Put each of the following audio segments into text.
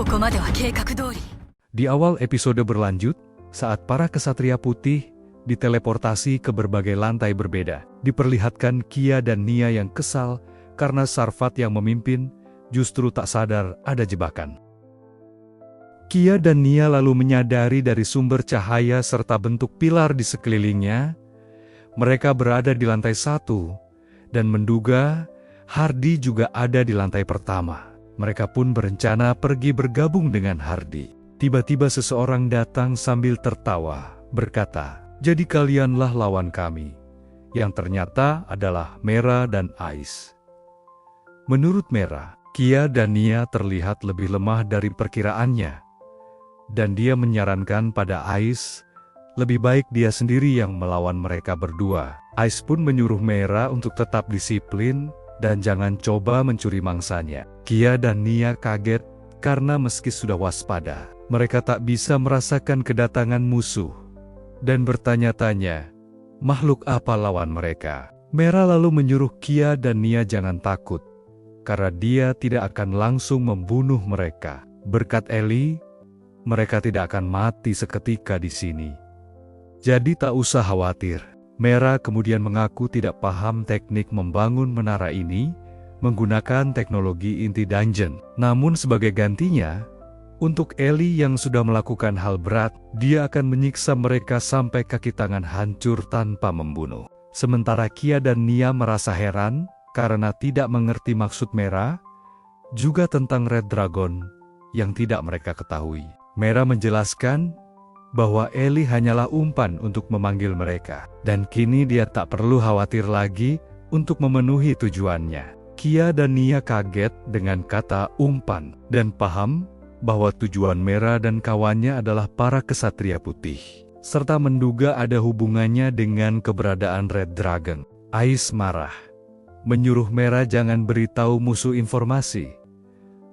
ここまでは計画通り。 Di awal episode berlanjut, saat para kesatria putih diteleportasi ke berbagai lantai berbeda, diperlihatkan Kia dan Nia yang kesal karena Sarfat yang memimpin justru tak sadar ada jebakan. Kia dan Nia lalu menyadari dari sumber cahaya serta bentuk pilar di sekelilingnya, mereka berada di lantai 1 dan menduga Hardy juga ada di lantai pertama. Mereka pun berencana pergi bergabung dengan Hardy. Tiba-tiba seseorang datang sambil tertawa, berkata, "Jadi kalianlah lawan kami," yang ternyata adalah Mera dan Ais. Menurut Mera, Kia dan Nia terlihat lebih lemah dari perkiraannya, dan dia menyarankan pada Ais, lebih baik dia sendiri yang melawan mereka berdua. Ais pun menyuruh Mera untuk tetap disiplin dan jangan coba mencuri mangsanya. Kia dan Nia kaget karena meski sudah waspada, mereka tak bisa merasakan kedatangan musuh dan bertanya-tanya, makhluk apa lawan mereka? Mera lalu menyuruh Kia dan Nia jangan takut, karena dia tidak akan langsung membunuh mereka. Berkat Eli, mereka tidak akan mati seketika di sini. Jadi tak usah khawatir. Mera kemudian mengaku tidak paham teknik membangun menara ini menggunakan teknologi inti dungeon. Namun sebagai gantinya, untuk Eli yang sudah melakukan hal berat, dia akan menyiksa mereka sampai kaki tangan hancur tanpa membunuh. Sementara Kia dan Nia merasa heran karena tidak mengerti maksud Mera, juga tentang Red Dragon yang tidak mereka ketahui. Mera menjelaskan bahwa Eli hanyalah umpan untuk memanggil mereka, dan kini dia tak perlu khawatir lagi untuk memenuhi tujuannya. Kia dan Nia kaget dengan kata umpan, dan paham bahwa tujuan Mera dan kawannya adalah para kesatria putih, serta menduga ada hubungannya dengan keberadaan Red Dragon. Ais marah, menyuruh Mera jangan beritahu musuh informasi,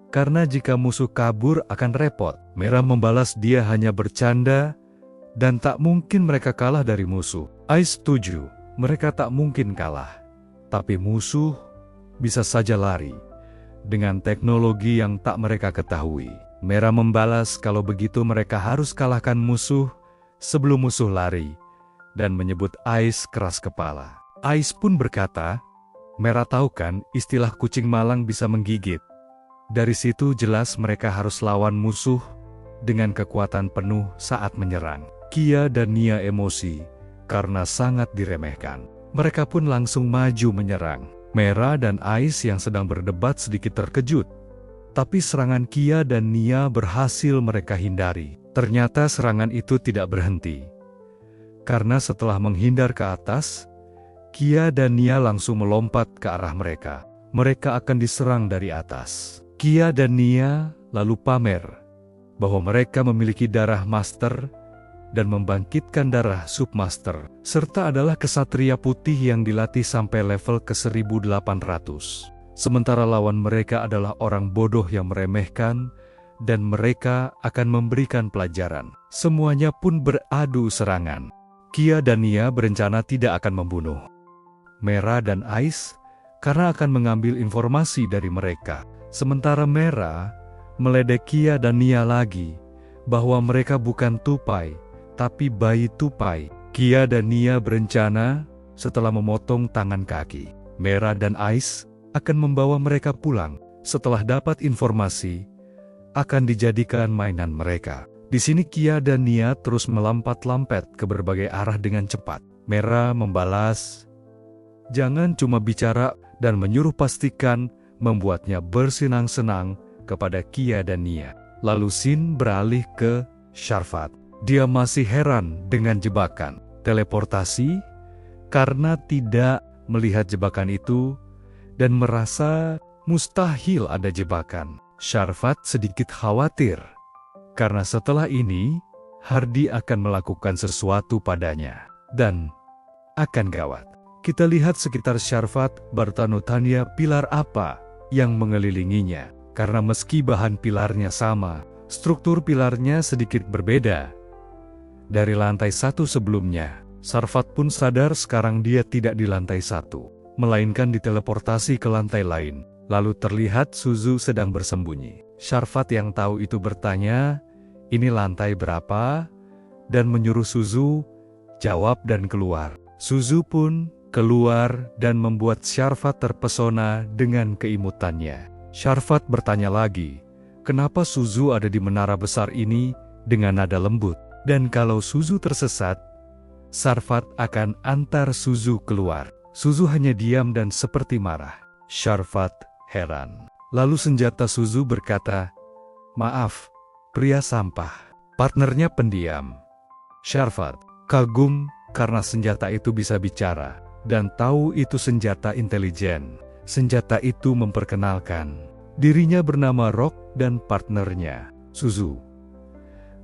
karena jika musuh kabur akan repot. Mera membalas dia hanya bercanda dan tak mungkin mereka kalah dari musuh. Ais setuju, mereka tak mungkin kalah. Tapi musuh bisa saja lari dengan teknologi yang tak mereka ketahui. Mera membalas kalau begitu mereka harus kalahkan musuh sebelum musuh lari dan menyebut Ais keras kepala. Ais pun berkata, "Mera tahu kan istilah kucing malang bisa menggigit. Dari situ jelas mereka harus lawan musuh dengan kekuatan penuh saat menyerang." Kia dan Nia emosi karena sangat diremehkan. Mereka pun langsung maju menyerang. Mera dan Ais yang sedang berdebat sedikit terkejut. Tapi serangan Kia dan Nia berhasil mereka hindari. Ternyata serangan itu tidak berhenti. Karena setelah menghindar ke atas, Kia dan Nia langsung melompat ke arah mereka. Mereka akan diserang dari atas. Kia dan Nia lalu pamer bahwa mereka memiliki darah master dan membangkitkan darah submaster, serta adalah kesatria putih yang dilatih sampai level ke 1800. Sementara lawan mereka adalah orang bodoh yang meremehkan, dan mereka akan memberikan pelajaran. Semuanya pun beradu serangan. Kia dan Nia berencana tidak akan membunuh Mera dan Ais, karena akan mengambil informasi dari mereka. Sementara Mera meledek Kia dan Nia lagi, bahwa mereka bukan tupai, tapi bayi tupai. Kia dan Nia berencana setelah memotong tangan kaki Mera dan Ais akan membawa mereka pulang. Setelah dapat informasi, akan dijadikan mainan mereka. Di sini Kia dan Nia terus melompat-lompat ke berbagai arah dengan cepat. Mera membalas, "Jangan cuma bicara," dan menyuruh pastikan membuatnya bersenang-senang kepada Kia dan Nia. Lalu Sin beralih ke Sarfat. Dia masih heran dengan jebakan teleportasi karena tidak melihat jebakan itu dan merasa mustahil ada jebakan. Sarfat sedikit khawatir karena setelah ini Hardy akan melakukan sesuatu padanya dan akan gawat. Kita lihat sekitar Sarfat bertanya pilar apa yang mengelilinginya, karena meski bahan pilarnya sama, struktur pilarnya sedikit berbeda. Dari lantai 1 sebelumnya, Sarfat pun sadar sekarang dia tidak di lantai 1, melainkan diteleportasi ke lantai lain. Lalu terlihat Suzu sedang bersembunyi. Sharvat yang tahu itu bertanya, "Ini lantai berapa?" dan menyuruh Suzu jawab dan keluar. Suzu pun keluar dan membuat Sharvat terpesona dengan keimutannya. Sharvat bertanya lagi, kenapa Suzu ada di menara besar ini dengan nada lembut? Dan kalau Suzu tersesat, Sharvat akan antar Suzu keluar. Suzu hanya diam dan seperti marah. Sharvat heran. Lalu senjata Suzu berkata, "Maaf, pria sampah." Partnernya pendiam. Sharvat kagum karena senjata itu bisa bicara dan tahu itu senjata intelijen. Senjata itu memperkenalkan dirinya bernama Rock dan partnernya, Suzu.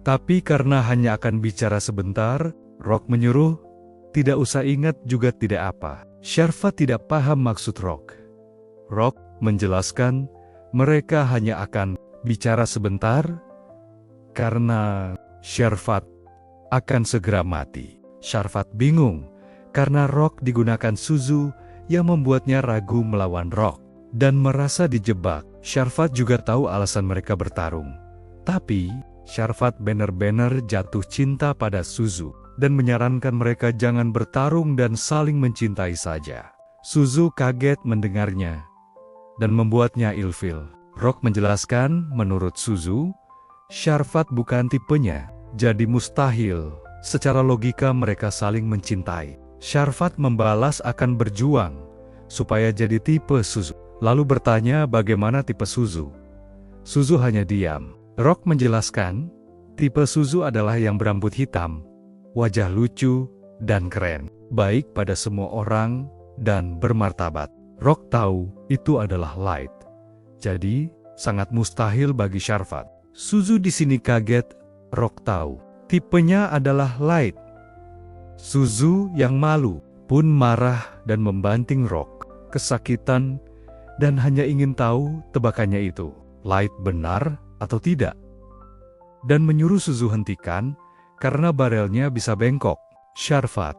Tapi karena hanya akan bicara sebentar, Rock menyuruh, tidak usah ingat juga tidak apa. Sharvat tidak paham maksud Rock. Rock menjelaskan mereka hanya akan bicara sebentar karena Sharvat akan segera mati. Sharvat bingung karena Rock digunakan Suzu yang membuatnya ragu melawan Rock dan merasa dijebak. Sharvat juga tahu alasan mereka bertarung. Tapi Sharvat benar-benar jatuh cinta pada Suzu dan menyarankan mereka jangan bertarung dan saling mencintai saja. Suzu kaget mendengarnya dan membuatnya ilfil. Rock menjelaskan menurut Suzu, Sharvat bukan tipenya, jadi mustahil secara logika mereka saling mencintai. Sharvat membalas akan berjuang supaya jadi tipe Suzu. Lalu bertanya bagaimana tipe Suzu. Suzu hanya diam. Rock menjelaskan, tipe Suzu adalah yang berambut hitam, wajah lucu, dan keren, baik pada semua orang, dan bermartabat. Rock tahu itu adalah Light. Jadi, sangat mustahil bagi Sharvat. Suzu di sini kaget. Rock tahu tipenya adalah Light. Suzu yang malu pun marah dan membanting Rock, kesakitan, dan hanya ingin tahu tebakannya itu, Light benar atau tidak. Dan menyuruh Suzu hentikan, karena barelnya bisa bengkok. Sharvat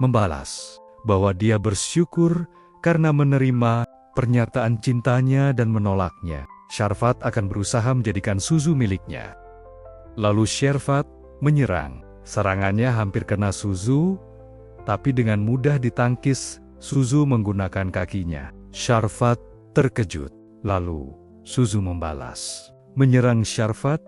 membalas bahwa dia bersyukur karena menerima pernyataan cintanya dan menolaknya. Sharvat akan berusaha menjadikan Suzu miliknya. Lalu Sharvat menyerang. Serangannya hampir kena Suzu, tapi dengan mudah ditangkis. Suzu menggunakan kakinya. Sharvat terkejut. Lalu Suzu membalas, menyerang Sharvat,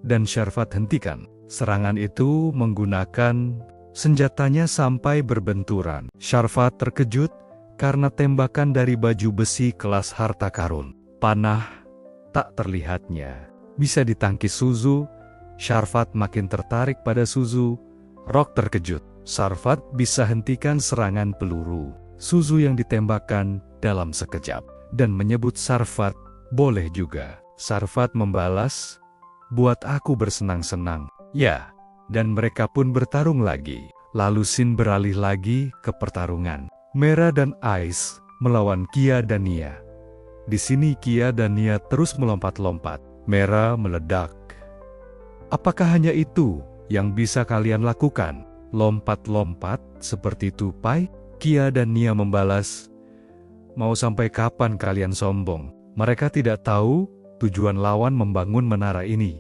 dan Sharvat hentikan serangan itu menggunakan senjatanya sampai berbenturan. Sharvat terkejut karena tembakan dari baju besi kelas harta karun. Panah tak terlihatnya bisa ditangkis Suzu. Sharvat makin tertarik pada Suzu. Rock terkejut. Sharvat bisa hentikan serangan peluru Suzu yang ditembakkan dalam sekejap dan menyebut Sharvat boleh juga. Sharvat membalas, buat aku bersenang-senang. Ya, dan mereka pun bertarung lagi. Lalu Sin beralih lagi ke pertarungan. Mera dan Ice melawan Kia dan Nia. Di sini Kia dan Nia terus melompat-lompat. Mera meledak. Apakah hanya itu yang bisa kalian lakukan? Lompat-lompat seperti tupai? Kia dan Nia membalas, mau sampai kapan kalian sombong? Mereka tidak tahu tujuan lawan membangun menara ini.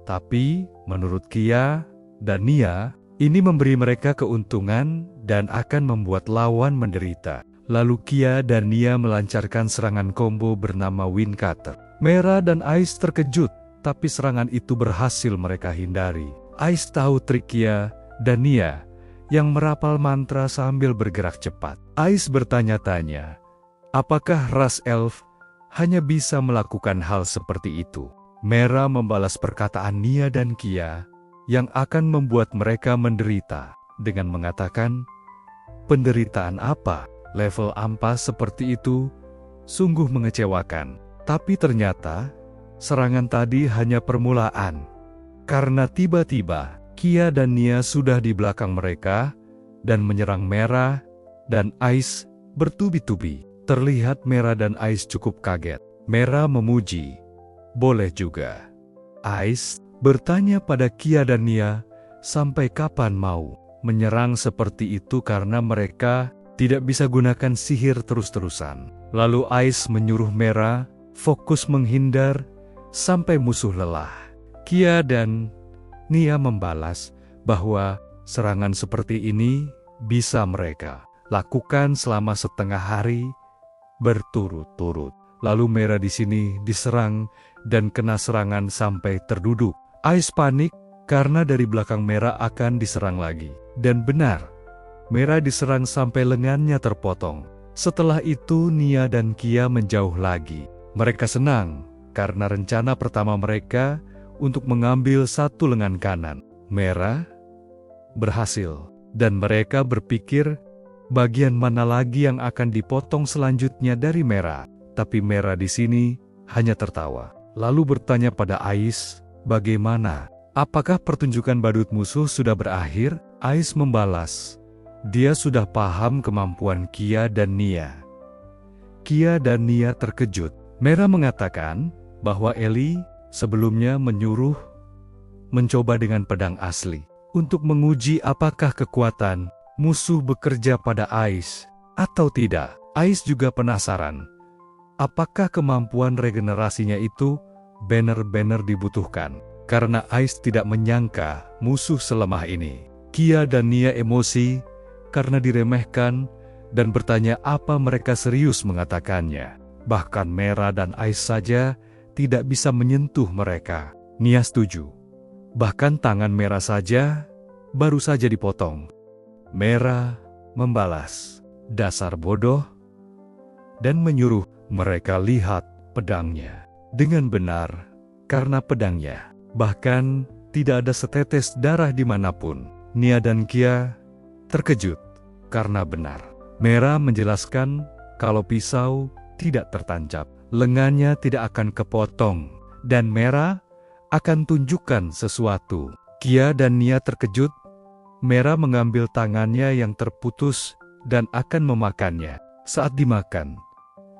Tapi menurut Kia dan Nia, ini memberi mereka keuntungan dan akan membuat lawan menderita. Lalu Kia dan Nia melancarkan serangan combo bernama Wind Cutter. Mera dan Ice terkejut, tapi serangan itu berhasil mereka hindari. Ice tahu trik Kia dan Nia yang merapal mantra sambil bergerak cepat. Ice bertanya-tanya, apakah ras elf hanya bisa melakukan hal seperti itu? Mera membalas perkataan Nia dan Kia yang akan membuat mereka menderita dengan mengatakan, penderitaan apa? Level ampas seperti itu sungguh mengecewakan. Tapi ternyata serangan tadi hanya permulaan. Karena tiba-tiba Kia dan Nia sudah di belakang mereka dan menyerang Mera dan Ice bertubi-tubi. Terlihat Mera dan Ice cukup kaget. Mera memuji, boleh juga. Ice bertanya pada Kia dan Nia, sampai kapan mau menyerang seperti itu karena mereka tidak bisa gunakan sihir terus-terusan. Lalu Ais menyuruh Mera fokus menghindar sampai musuh lelah. Kia dan Nia membalas bahwa serangan seperti ini bisa mereka lakukan selama setengah hari berturut-turut. Lalu Mera di sini diserang dan kena serangan sampai terduduk. Ais panik karena dari belakang Mera akan diserang lagi. Dan benar, Mera diserang sampai lengannya terpotong. Setelah itu Nia dan Kia menjauh lagi. Mereka senang karena rencana pertama mereka untuk mengambil satu lengan kanan Mera berhasil. Dan mereka berpikir bagian mana lagi yang akan dipotong selanjutnya dari Mera. Tapi Mera di sini hanya tertawa. Lalu bertanya pada Ais, bagaimana? Apakah pertunjukan badut musuh sudah berakhir? Ais membalas, dia sudah paham kemampuan Kia dan Nia. Kia dan Nia terkejut. Mera mengatakan bahwa Eli sebelumnya menyuruh mencoba dengan pedang asli untuk menguji apakah kekuatan musuh bekerja pada Ais atau tidak. Ais juga penasaran, apakah kemampuan regenerasinya itu benar-benar dibutuhkan? Karena Ais tidak menyangka musuh selemah ini. Kia dan Nia emosi karena diremehkan dan bertanya apa mereka serius mengatakannya. Bahkan Mera dan Ais saja tidak bisa menyentuh mereka. Nia setuju. Bahkan tangan Mera saja baru saja dipotong. Mera membalas, dasar bodoh, dan menyuruh mereka lihat pedangnya. Dengan benar, karena pedangnya bahkan tidak ada setetes darah dimanapun. Nia dan Kia terkejut karena benar. Mera menjelaskan kalau pisau tidak tertancap, lengannya tidak akan kepotong, dan Mera akan tunjukkan sesuatu. Kia dan Nia terkejut. Mera mengambil tangannya yang terputus dan akan memakannya. Saat dimakan,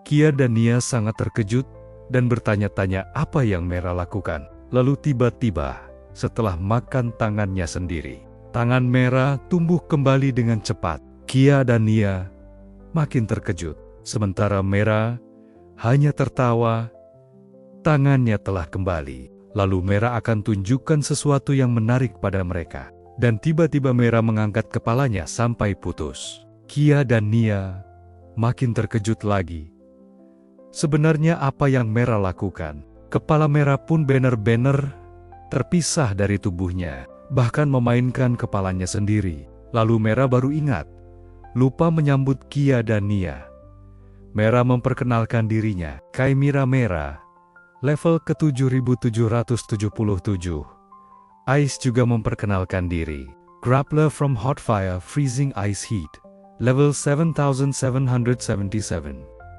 Kia dan Nia sangat terkejut dan bertanya-tanya apa yang Mera lakukan. Lalu tiba-tiba, setelah makan tangannya sendiri, tangan Mera tumbuh kembali dengan cepat. Kia dan Nia makin terkejut. Sementara Mera hanya tertawa, tangannya telah kembali. Lalu Mera akan tunjukkan sesuatu yang menarik pada mereka. Dan tiba-tiba Mera mengangkat kepalanya sampai putus. Kia dan Nia makin terkejut lagi. Sebenarnya apa yang Mera lakukan? Kepala Mera pun benar-benar terpisah dari tubuhnya, bahkan memainkan kepalanya sendiri. Lalu Mera baru ingat, lupa menyambut Kia dan Nia. Mera memperkenalkan dirinya, Kaimira Mera, level ke-7777. Ais juga memperkenalkan diri, Grappler from Hotfire Freezing Ice Heat, level 7777.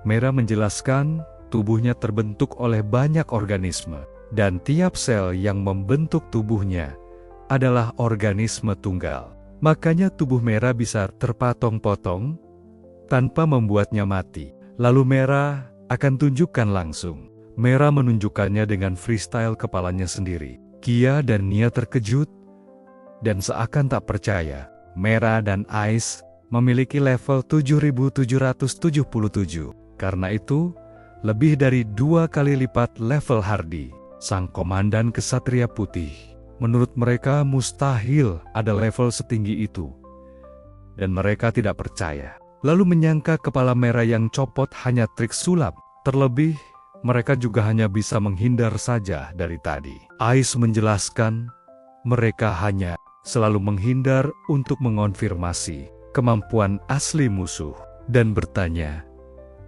Mera menjelaskan, tubuhnya terbentuk oleh banyak organisme, dan tiap sel yang membentuk tubuhnya adalah organisme tunggal. Makanya tubuh Mera bisa terpotong-potong tanpa membuatnya mati. Lalu Mera akan tunjukkan langsung. Mera menunjukkannya dengan freestyle kepalanya sendiri. Kia dan Nia terkejut dan seakan tak percaya. Mera dan Ais memiliki level 7777. Karena itu, lebih dari 2 kali lipat level Hardy, sang komandan Kesatria Putih. Menurut mereka mustahil ada level setinggi itu. Dan mereka tidak percaya. Lalu menyangka kepala Mera yang copot hanya trik sulap. Terlebih, mereka juga hanya bisa menghindar saja dari tadi. Ais menjelaskan, mereka hanya selalu menghindar untuk mengonfirmasi kemampuan asli musuh. Dan bertanya,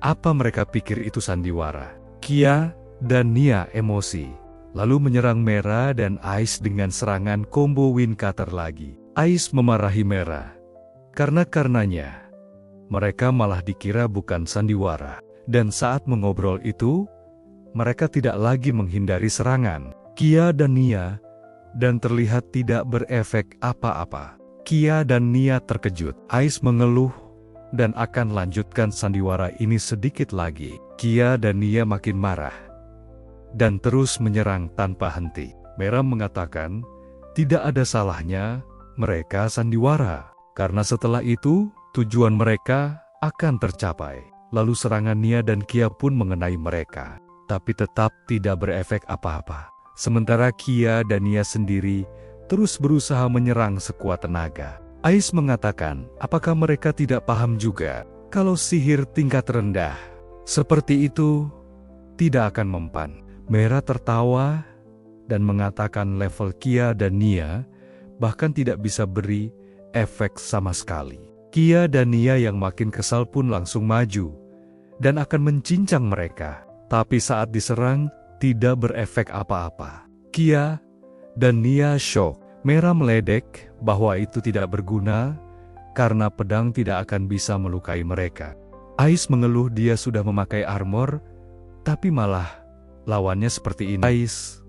apa mereka pikir itu sandiwara? Kia dan Nia emosi, lalu menyerang Mera dan Ais dengan serangan combo Wind Cutter lagi. Ais memarahi Mera, karenanya mereka malah dikira bukan sandiwara. Dan saat mengobrol itu, mereka tidak lagi menghindari serangan Kia dan Nia, dan terlihat tidak berefek apa-apa. Kia dan Nia terkejut. Ais mengeluh dan akan lanjutkan sandiwara ini sedikit lagi. Kia dan Nia makin marah dan terus menyerang tanpa henti. Mera mengatakan tidak ada salahnya mereka sandiwara, karena setelah itu tujuan mereka akan tercapai. Lalu serangan Nia dan Kia pun mengenai mereka, tapi tetap tidak berefek apa-apa. Sementara Kia dan Nia sendiri terus berusaha menyerang sekuat tenaga. Ais mengatakan, apakah mereka tidak paham juga kalau sihir tingkat rendah seperti itu tidak akan mempan. Mera tertawa dan mengatakan level Kia dan Nia bahkan tidak bisa beri efek sama sekali. Kia dan Nia yang makin kesal pun langsung maju dan akan mencincang mereka. Tapi saat diserang, tidak berefek apa-apa. Kia dan Nia shock. Mera meledek bahwa itu tidak berguna karena pedang tidak akan bisa melukai mereka. Ais mengeluh dia sudah memakai armor, tapi malah lawannya seperti ini. Ais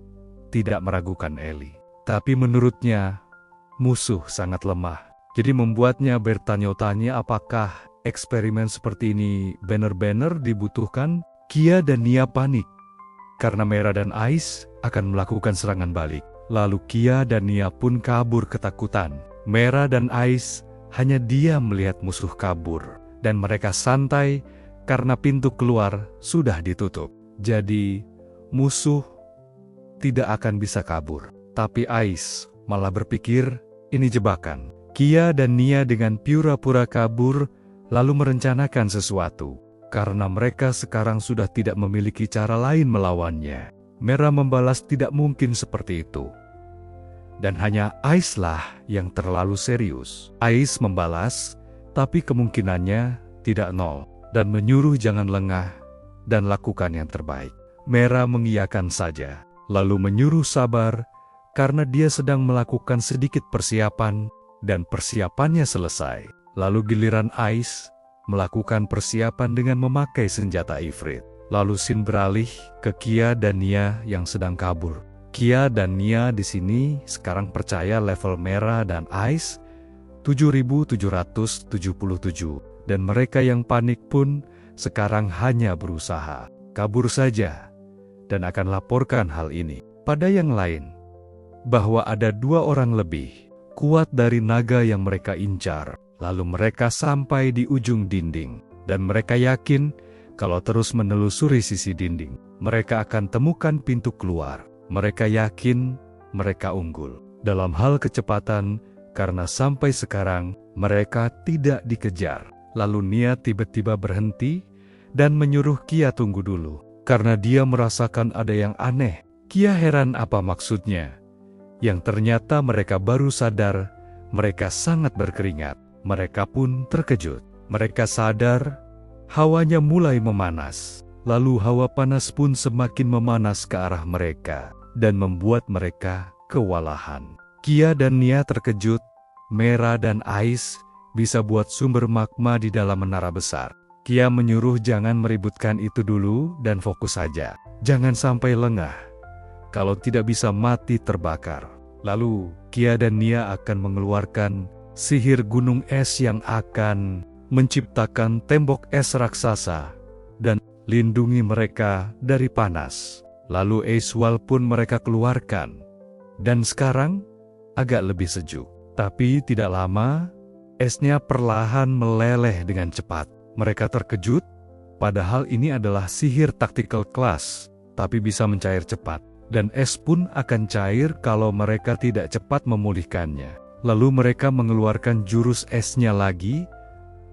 tidak meragukan Ellie, tapi menurutnya musuh sangat lemah. Jadi membuatnya bertanya-tanya apakah eksperimen seperti ini benar-benar dibutuhkan. Kia dan Nia panik karena Mera dan Ais akan melakukan serangan balik. Lalu Kia dan Nia pun kabur ketakutan. Mera dan Ais hanya diam melihat musuh kabur. Dan mereka santai karena pintu keluar sudah ditutup. Jadi musuh tidak akan bisa kabur. Tapi Ais malah berpikir ini jebakan. Kia dan Nia dengan pura-pura kabur lalu merencanakan sesuatu. Karena mereka sekarang sudah tidak memiliki cara lain melawannya. Mera membalas tidak mungkin seperti itu. Dan hanya Ais lah yang terlalu serius. Ais membalas, tapi kemungkinannya tidak nol. Dan menyuruh jangan lengah dan lakukan yang terbaik. Mera mengiyakan saja, lalu menyuruh sabar karena dia sedang melakukan sedikit persiapan dan persiapannya selesai. Lalu giliran Ais melakukan persiapan dengan memakai senjata ifrit. Lalu Sin beralih ke Kia dan Nia yang sedang kabur. Kia dan Nia di sini sekarang percaya level Mera dan Ais 7.777 dan mereka yang panik pun sekarang hanya berusaha kabur saja dan akan laporkan hal ini pada yang lain bahwa ada 2 orang lebih kuat dari naga yang mereka incar. Lalu mereka sampai di ujung dinding dan mereka yakin kalau terus menelusuri sisi dinding, mereka akan temukan pintu keluar. Mereka yakin mereka unggul dalam hal kecepatan karena sampai sekarang mereka tidak dikejar. Lalu Nia tiba-tiba berhenti dan menyuruh Kia tunggu dulu karena dia merasakan ada yang aneh. Kia heran apa maksudnya. Yang ternyata mereka baru sadar mereka sangat berkeringat. Mereka pun terkejut. Mereka sadar hawanya mulai memanas, lalu hawa panas pun semakin memanas ke arah mereka, dan membuat mereka kewalahan. Kia dan Nia terkejut, Mera dan Ais bisa buat sumber magma di dalam menara besar. Kia menyuruh jangan meributkan itu dulu dan fokus saja. Jangan sampai lengah, kalau tidak bisa mati terbakar. Lalu, Kia dan Nia akan mengeluarkan sihir gunung es yang akan menciptakan tembok es raksasa dan lindungi mereka dari panas. Lalu Eiswal pun mereka keluarkan. Dan sekarang agak lebih sejuk. Tapi tidak lama, esnya perlahan meleleh dengan cepat. Mereka terkejut, padahal ini adalah sihir tactical class, tapi bisa mencair cepat. Dan es pun akan cair kalau mereka tidak cepat memulihkannya. Lalu mereka mengeluarkan jurus esnya lagi,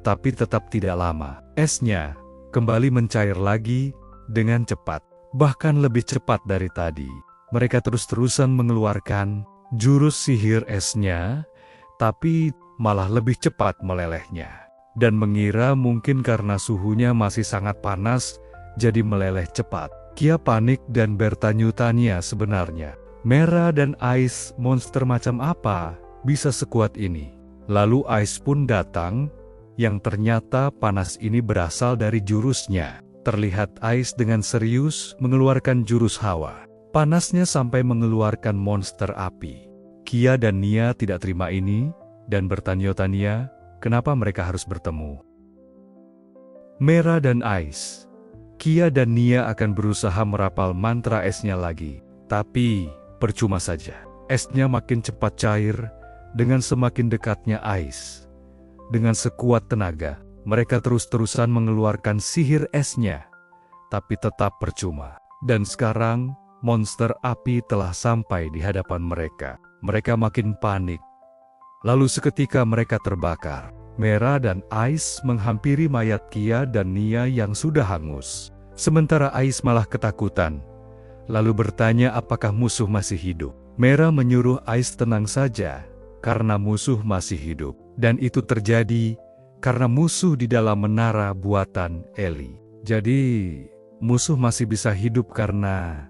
tapi tetap tidak lama. Esnya kembali mencair lagi dengan cepat, bahkan lebih cepat dari tadi. Mereka terus-terusan mengeluarkan jurus sihir esnya, tapi malah lebih cepat melelehnya. Dan mengira mungkin karena suhunya masih sangat panas, jadi meleleh cepat. Kia panik dan bertanya-tanya sebenarnya. Mera dan Ais monster macam apa bisa sekuat ini? Lalu Ais pun datang, yang ternyata panas ini berasal dari jurusnya. Terlihat Ais dengan serius mengeluarkan jurus hawa. Panasnya sampai mengeluarkan monster api. Kia dan Nia tidak terima ini, dan bertanya-tanya, kenapa mereka harus bertemu. Mera dan Ais, Kia dan Nia akan berusaha merapal mantra esnya lagi. Tapi, percuma saja. Esnya makin cepat cair, dengan semakin dekatnya Ais. Dengan sekuat tenaga, mereka terus-terusan mengeluarkan sihir esnya, tapi tetap percuma. Dan sekarang, monster api telah sampai di hadapan mereka. Mereka makin panik. Lalu seketika mereka terbakar. Mera dan Ais menghampiri mayat Kia dan Nia yang sudah hangus. Sementara Ais malah ketakutan, lalu bertanya apakah musuh masih hidup. Mera menyuruh Ais tenang saja, karena musuh masih hidup. Dan itu terjadi karena musuh di dalam menara buatan Eli. Jadi, musuh masih bisa hidup karena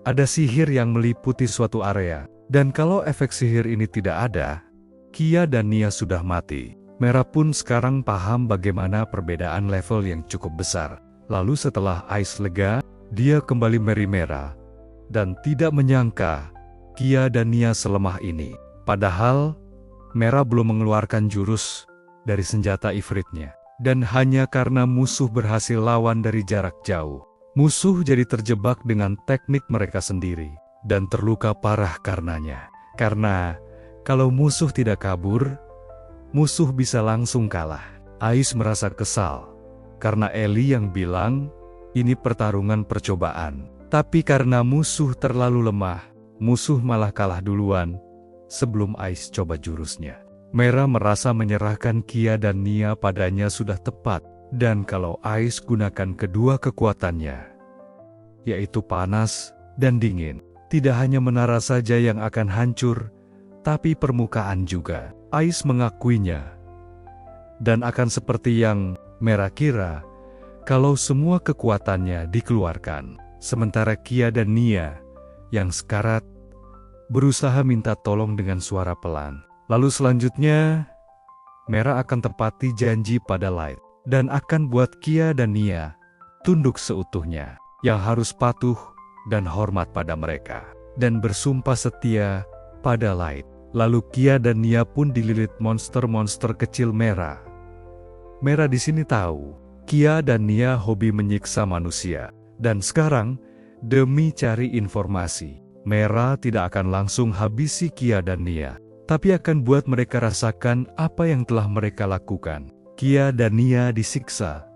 ada sihir yang meliputi suatu area. Dan kalau efek sihir ini tidak ada, Kia dan Nia sudah mati. Mera pun sekarang paham bagaimana perbedaan level yang cukup besar. Lalu setelah Ais lega, dia kembali Mera dan tidak menyangka Kia dan Nia selemah ini. Padahal, Mera belum mengeluarkan jurus dari senjata ifritnya. Dan hanya karena musuh berhasil lawan dari jarak jauh, musuh jadi terjebak dengan teknik mereka sendiri dan terluka parah karenanya. Karena kalau musuh tidak kabur, musuh bisa langsung kalah. Ais merasa kesal karena Eli yang bilang ini pertarungan percobaan. Tapi karena musuh terlalu lemah, musuh malah kalah duluan sebelum Ais coba jurusnya. Mera merasa menyerahkan Kia dan Nia padanya sudah tepat. Dan kalau Ais gunakan kedua kekuatannya, yaitu panas dan dingin, tidak hanya menara saja yang akan hancur, tapi permukaan juga. Ais mengakuinya. Dan akan seperti yang Mera kira, kalau semua kekuatannya dikeluarkan. Sementara Kia dan Nia, yang sekarat, berusaha minta tolong dengan suara pelan. Lalu selanjutnya, Mera akan tepati janji pada Light. Dan akan buat Kia dan Nia tunduk seutuhnya, yang harus patuh dan hormat pada mereka. Dan bersumpah setia pada Light. Lalu Kia dan Nia pun dililit monster-monster kecil Mera. Mera di sini tahu, Kia dan Nia hobi menyiksa manusia. Dan sekarang, demi cari informasi, Mera tidak akan langsung habisi Kia dan Nia, tapi akan buat mereka rasakan apa yang telah mereka lakukan. Kia dan Nia disiksa,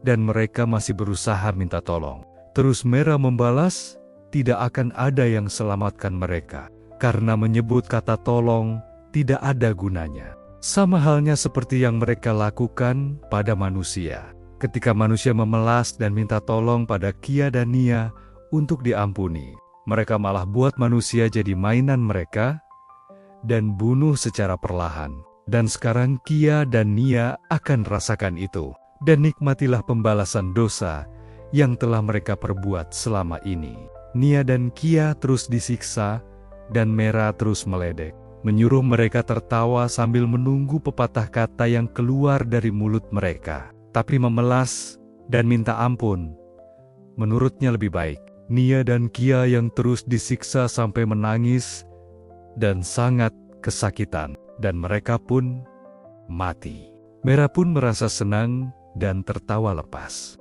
dan mereka masih berusaha minta tolong. Terus Mera membalas, tidak akan ada yang selamatkan mereka. Karena menyebut kata tolong tidak ada gunanya. Sama halnya seperti yang mereka lakukan pada manusia. Ketika manusia memelas dan minta tolong pada Kia dan Nia untuk diampuni, mereka malah buat manusia jadi mainan mereka dan bunuh secara perlahan. Dan sekarang Kia dan Nia akan rasakan itu. Dan nikmatilah pembalasan dosa yang telah mereka perbuat selama ini. Nia dan Kia terus disiksa, dan Mera terus meledek, menyuruh mereka tertawa sambil menunggu pepatah kata yang keluar dari mulut mereka. Tapi memelas dan minta ampun, menurutnya lebih baik. Nia dan Kia yang terus disiksa sampai menangis dan sangat kesakitan, dan mereka pun mati. Mera pun merasa senang dan tertawa lepas.